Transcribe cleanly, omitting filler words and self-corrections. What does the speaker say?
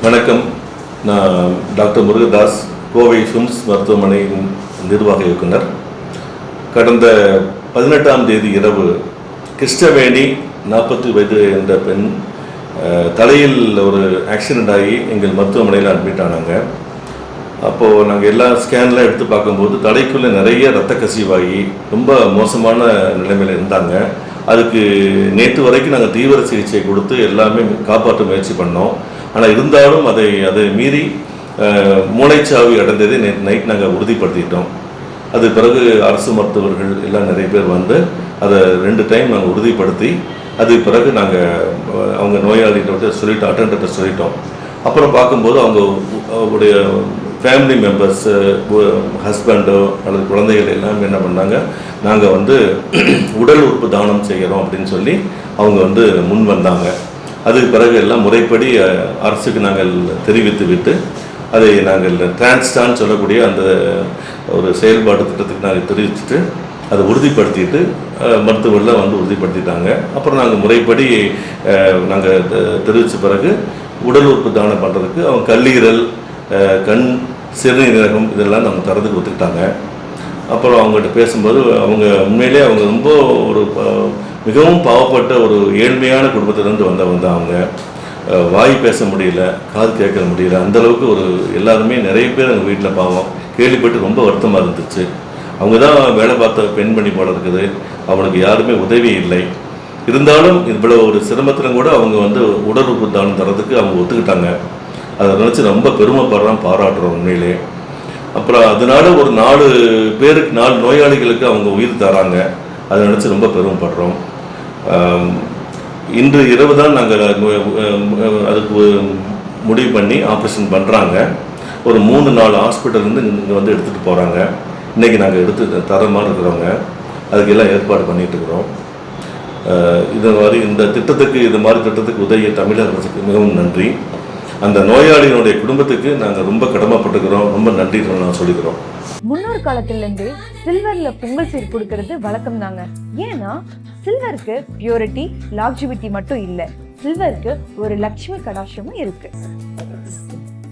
வணக்கம். நான் doctor Murugadoss, Kovai swims மருத்துவமனையின் நிர்வாக இயக்குனர். கடந்த 18ஆம் தேதி இரவு கிருஷ்ணவேணி 40 வயது என்ற பெண் தலையில் ஒரு ஆக்சிடெண்ட் ஆகி எங்கள் மருத்துவமனையில் அட்மிட் ஆனாங்க. அப்போது நாங்கள் எல்லா ஸ்கேன்லாம் எடுத்து பார்க்கும்போது தலைக்குள்ளே நிறைய இரத்த கசிவாகி ரொம்ப மோசமான நிலைமையில் இருந்தாங்க. அதுக்கு நேற்று வரைக்கும் நாங்கள் தீவிர சிகிச்சை கொடுத்து எல்லாமே காப்பாற்ற முயற்சி பண்ணோம். ஆனால் இருந்தாலும் அதை மீறி மூளைச்சாவி அடைந்ததை நேற்று நைட் நாங்கள் உறுதிப்படுத்திட்டோம். அது பிறகு அரசு மருத்துவர்கள் எல்லாம் நிறைய பேர் வந்து அதை 2 டைம் நாங்கள் உறுதிப்படுத்தி அது பிறகு நாங்கள் அவங்க நோயாளிகிட்ட சொல்லிட்டோம், அட்டெண்டர்கிட்ட சொல்லிட்டோம். அப்புறம் பார்க்கும்போது அவங்களுடைய ஃபேமிலி மெம்பர்ஸ், ஹஸ்பண்டோ அல்லது குழந்தைகள் எல்லாமே என்ன பண்ணாங்க, நாங்கள் வந்து உடல் உறுப்பு தானம் செய்கிறோம் அப்படின்னு சொல்லி அவங்க வந்து முன் வந்தாங்க. அதுக்கு பிறகு எல்லாம் முறைப்படி அரசுக்கு நாங்கள் தெரிவித்து விட்டு அதை நாங்கள் டிரான்ஸ்டான்னு சொல்லக்கூடிய அந்த ஒரு செயல்பாட்டு திட்டத்துக்கு நாங்கள் தெரிவிச்சுட்டு அதை உறுதிப்படுத்திட்டு மருத்துவர்கள் வந்து உறுதிப்படுத்திட்டாங்க. அப்புறம் நாங்கள் முறைப்படி நாங்கள் தெரிவித்த பிறகு உடல் உறுப்பு தானம் பண்ணுறதுக்கு அவங்க கல்லீரல், கண், சிறுநீரகம் இதெல்லாம் நம்ம தரதுக்கு ஒத்துக்கிட்டாங்க. அப்புறம் அவங்ககிட்ட பேசும்போது அவங்க உண்மையிலே அவங்க ரொம்ப ஒரு மிகவும் பாவப்பட்ட ஒரு ஏழ்மையான குடும்பத்திலேருந்து வந்தவங்க. அவங்க வாய் பேச முடியல, காது கேட்க முடியல, அந்தளவுக்கு ஒரு எல்லாருமே நிறைய பேர் எங்கள் வீட்டில் பாவம் கேள்விப்பட்டு ரொம்ப வருத்தமாக இருந்துச்சு. அவங்க தான் வேலை பார்த்த பெண்மணி போல இருக்குது, அவனுக்கு யாருமே உதவி இல்லை. இருந்தாலும் இவ்வளோ ஒரு சிரமத்திலும் கூட அவங்க வந்து உடல் உறுப்பு தானம் தரதுக்கு அவங்க ஒத்துக்கிட்டாங்க. அதை நினச்சி ரொம்ப பெருமைப்படுறோம், பாராட்டுறோம் உண்மையிலே. அப்புறம் அதனால ஒரு 4 பேருக்கு 4 நோயாளிகளுக்கு அவங்க உயிர் தராங்க. அதை நினச்சி ரொம்ப பெருமைப்படுறோம். இன்று இரவு தான் நாங்கள் அதுக்கு முடிவு பண்ணி ஆப்ரேஷன் பண்ணுறாங்க. ஒரு 3-4 ஹாஸ்பிட்டல்லேருந்து இங்கே வந்து எடுத்துகிட்டு போகிறாங்க. இன்றைக்கி நாங்கள் எடுத்து தர மாதிரி இருக்கிறவங்க அதுக்கு எல்லாம் ஏற்பாடு பண்ணிகிட்டு இருக்கிறோம். இந்த திட்டத்துக்கு உதவிய தமிழக அரசுக்கு மிகவும் நன்றி. அந்த நோயாளியினுடைய குடும்பத்துக்கு நாங்கள் ரொம்ப கடமைப்பட்டுக்கிறோம், ரொம்ப நன்றி நான் சொல்லிக்கிறோம். முன்னோர் காலத்திலிருந்து சில்வர்ல பொங்கல் சீர் கொடுக்கறது வழக்கம் தாங்க. ஏன்னா சில்வருக்கு பியூரிட்டி, லாக்ஜிவிட்டி மட்டும் இல்லை, சில்வருக்கு ஒரு லட்சுமி கடாட்சமும் இருக்கு.